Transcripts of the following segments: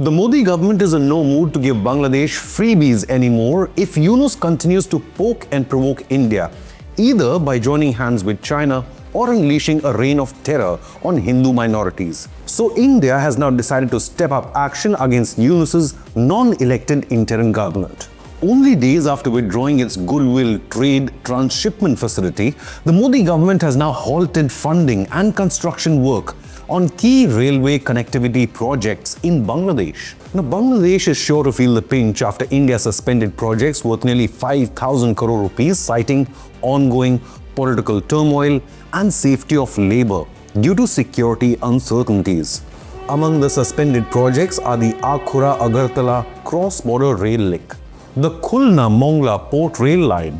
The Modi government is in no mood to give Bangladesh freebies anymore if Yunus continues to poke and provoke India, either by joining hands with China or unleashing a reign of terror on Hindu minorities. So India has now decided to step up action against Yunus's non-elected interim government. Only days after withdrawing its goodwill trade transshipment facility, the Modi government has now halted funding and construction work on key railway connectivity projects in Bangladesh. Now, Bangladesh is sure to feel the pinch after India suspended projects worth nearly 5,000 crore rupees, citing ongoing political turmoil and safety of labor due to security uncertainties. Among the suspended projects are the Akhura-Agartala cross-border rail link, the Khulna-Mongla port rail line,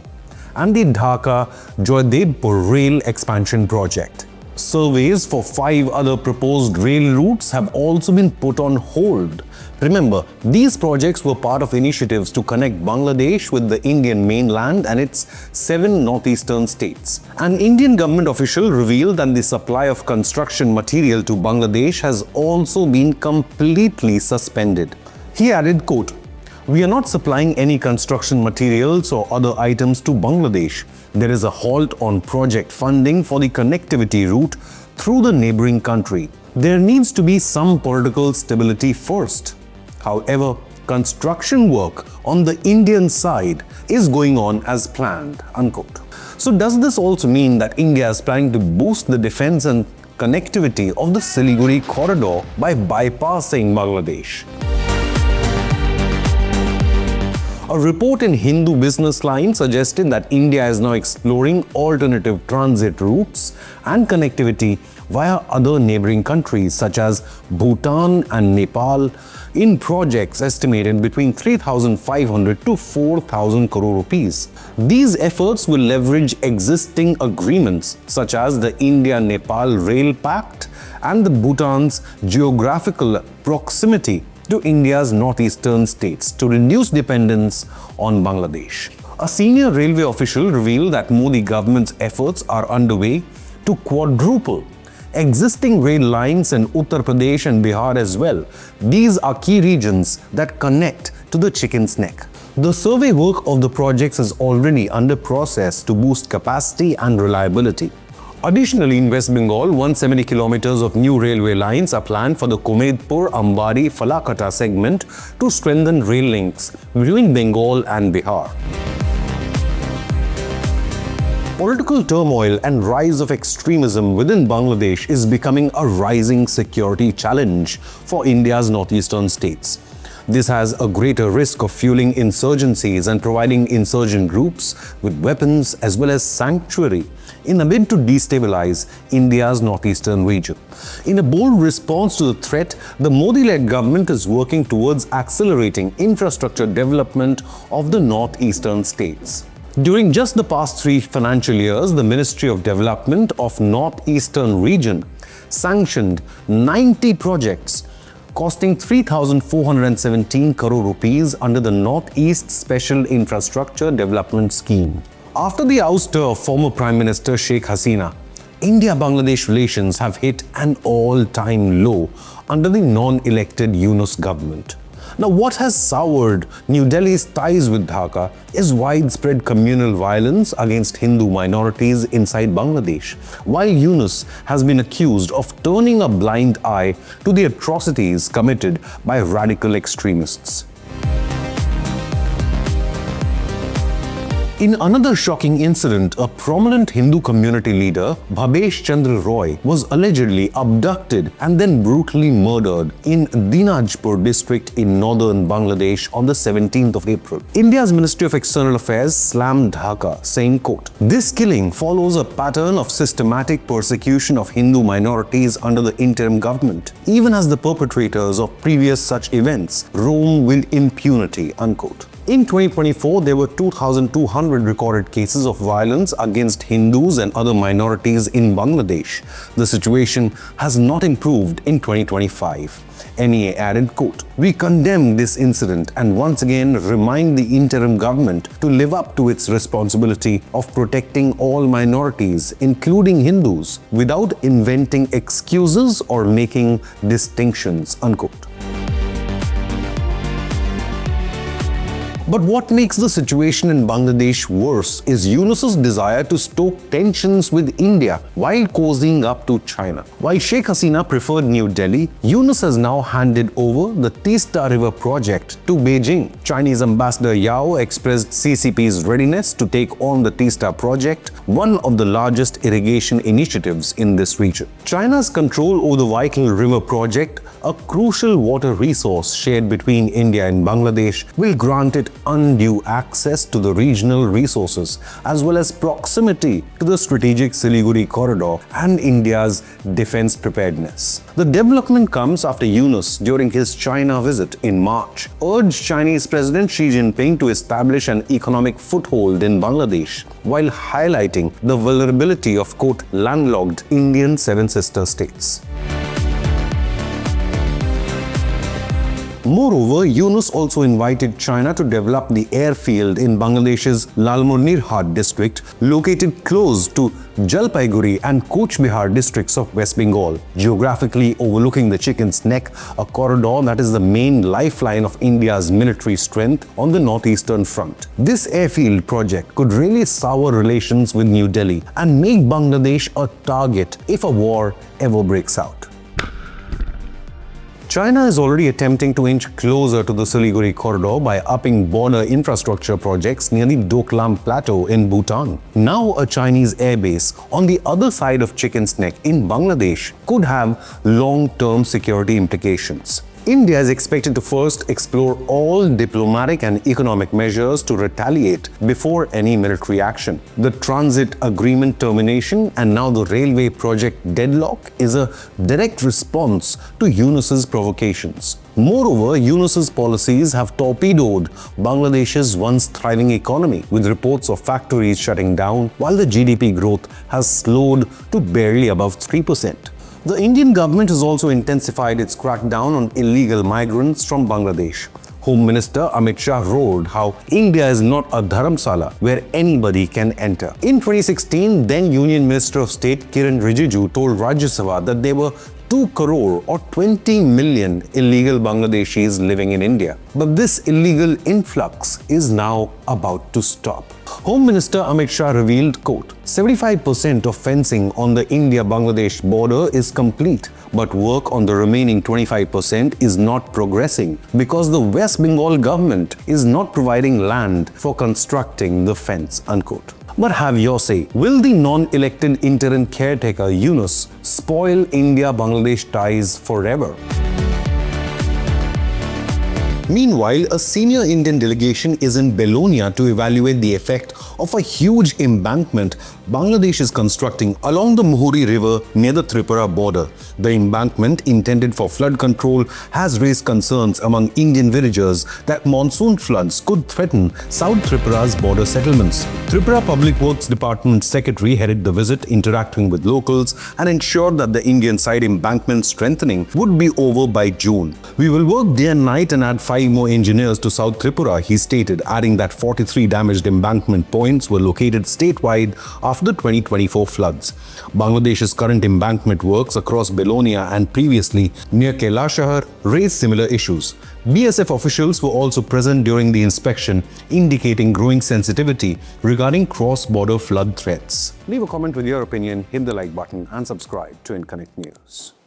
and the Dhaka-Joydebpur rail expansion project. Surveys for 5 other proposed rail routes have also been put on hold. Remember, these projects were part of initiatives to connect Bangladesh with the Indian mainland and its 7 northeastern states. An Indian government official revealed that the supply of construction material to Bangladesh has also been completely suspended. He added, quote, "We are not supplying any construction materials or other items to Bangladesh. There is a halt on project funding for the connectivity route through the neighboring country. There needs to be some political stability first. However, construction work on the Indian side is going on as planned," unquote. So does this also mean that India is planning to boost the defense and connectivity of the Siliguri Corridor by bypassing Bangladesh? A report in Hindu Business Line suggested that India is now exploring alternative transit routes and connectivity via other neighboring countries such as Bhutan and Nepal in projects estimated between 3,500 to 4,000 crore rupees. These efforts will leverage existing agreements such as the India-Nepal Rail Pact and the Bhutan's geographical proximity to India's northeastern states to reduce dependence on Bangladesh. A senior railway official revealed that Modi government's efforts are underway to quadruple existing rail lines in Uttar Pradesh and Bihar as well. These are key regions that connect to the chicken's neck. The survey work of the projects is already under process to boost capacity and reliability. Additionally, in West Bengal, 170 kilometers of new railway lines are planned for the Komedpur-Ambari-Falakata segment to strengthen rail links between Bengal and Bihar. Political turmoil and rise of extremism within Bangladesh is becoming a rising security challenge for India's northeastern states. This has a greater risk of fueling insurgencies and providing insurgent groups with weapons as well as sanctuary in a bid to destabilize India's northeastern region. In a bold response to the threat, the Modi-led government is working towards accelerating infrastructure development of the northeastern states. During just the past 3 financial years, the Ministry of Development of Northeastern Region sanctioned 90 projects costing 3,417 crore rupees under the Northeast Special Infrastructure Development Scheme. After the ouster of former Prime Minister Sheikh Hasina, India-Bangladesh relations have hit an all-time low under the non-elected Yunus government. Now, what has soured New Delhi's ties with Dhaka is widespread communal violence against Hindu minorities inside Bangladesh, while Yunus has been accused of turning a blind eye to the atrocities committed by radical extremists. In another shocking incident, a prominent Hindu community leader, Bhabesh Chandra Roy, was allegedly abducted and then brutally murdered in Dinajpur district in northern Bangladesh on the 17th of April. India's Ministry of External Affairs slammed Dhaka, saying, quote, "This killing follows a pattern of systematic persecution of Hindu minorities under the interim government, even as the perpetrators of previous such events roam with impunity," unquote. In 2024, there were 2,200 recorded cases of violence against Hindus and other minorities in Bangladesh. The situation has not improved in 2025. NEA added, quote, "We condemn this incident and once again remind the interim government to live up to its responsibility of protecting all minorities, including Hindus, without inventing excuses or making distinctions," unquote. But what makes the situation in Bangladesh worse is Yunus's desire to stoke tensions with India while cozying up to China. While Sheikh Hasina preferred New Delhi, Yunus has now handed over the Teesta River project to Beijing. Chinese Ambassador Yao expressed CCP's readiness to take on the Teesta project, one of the largest irrigation initiatives in this region. China's control over the vital river project, a crucial water resource shared between India and Bangladesh, will grant it undue access to the regional resources as well as proximity to the strategic Siliguri Corridor and India's defense preparedness. The development comes after Yunus, during his China visit in March, urged Chinese President Xi Jinping to establish an economic foothold in Bangladesh, while highlighting the vulnerability of, quote, landlocked Indian Seven Sister states. Moreover, Yunus also invited China to develop the airfield in Bangladesh's Lalmonirhat district, located close to Jalpaiguri and Coach Bihar districts of West Bengal, geographically overlooking the Chicken's Neck, a corridor that is the main lifeline of India's military strength on the northeastern front. This airfield project could really sour relations with New Delhi and make Bangladesh a target if a war ever breaks out. China is already attempting to inch closer to the Siliguri Corridor by upping border infrastructure projects near the Doklam Plateau in Bhutan. Now, a Chinese airbase on the other side of Chicken's Neck in Bangladesh could have long-term security implications. India is expected to first explore all diplomatic and economic measures to retaliate before any military action. The transit agreement termination and now the railway project deadlock is a direct response to Yunus's provocations. Moreover, Yunus's policies have torpedoed Bangladesh's once thriving economy, with reports of factories shutting down, while the GDP growth has slowed to barely above 3%. The Indian government has also intensified its crackdown on illegal migrants from Bangladesh. Home Minister Amit Shah wrote how India is not a dharamsala where anybody can enter. In 2016, then Union Minister of State Kiran Rijiju told Rajya Sabha that there were 2 crore or 20 million illegal Bangladeshis living in India. But this illegal influx is now about to stop. Home Minister Amit Shah revealed, quote, 75% of fencing on the India-Bangladesh border is complete, but work on the remaining 25% is not progressing because the West Bengal government is not providing land for constructing the fence, unquote. But have your say. Will the non-elected interim caretaker Yunus spoil India-Bangladesh ties forever? Meanwhile, a senior Indian delegation is in Belonia to evaluate the effect of a huge embankment Bangladesh is constructing along the Muhuri River near the Tripura border. The embankment, intended for flood control, has raised concerns among Indian villagers that monsoon floods could threaten South Tripura's border settlements. Tripura Public Works Department Secretary headed the visit, interacting with locals and ensured that the Indian side embankment strengthening would be over by June. We will work day and night and add 5 more engineers to South Tripura, he stated, adding that 43 damaged embankment points were located statewide after the 2024 floods. Bangladesh's current embankment works across Belonia and previously near Kailashahar raised similar issues. BSF officials were also present during the inspection, indicating growing sensitivity regarding cross-border flood threats. Leave a comment with your opinion, hit the like button and subscribe to Inconnect News.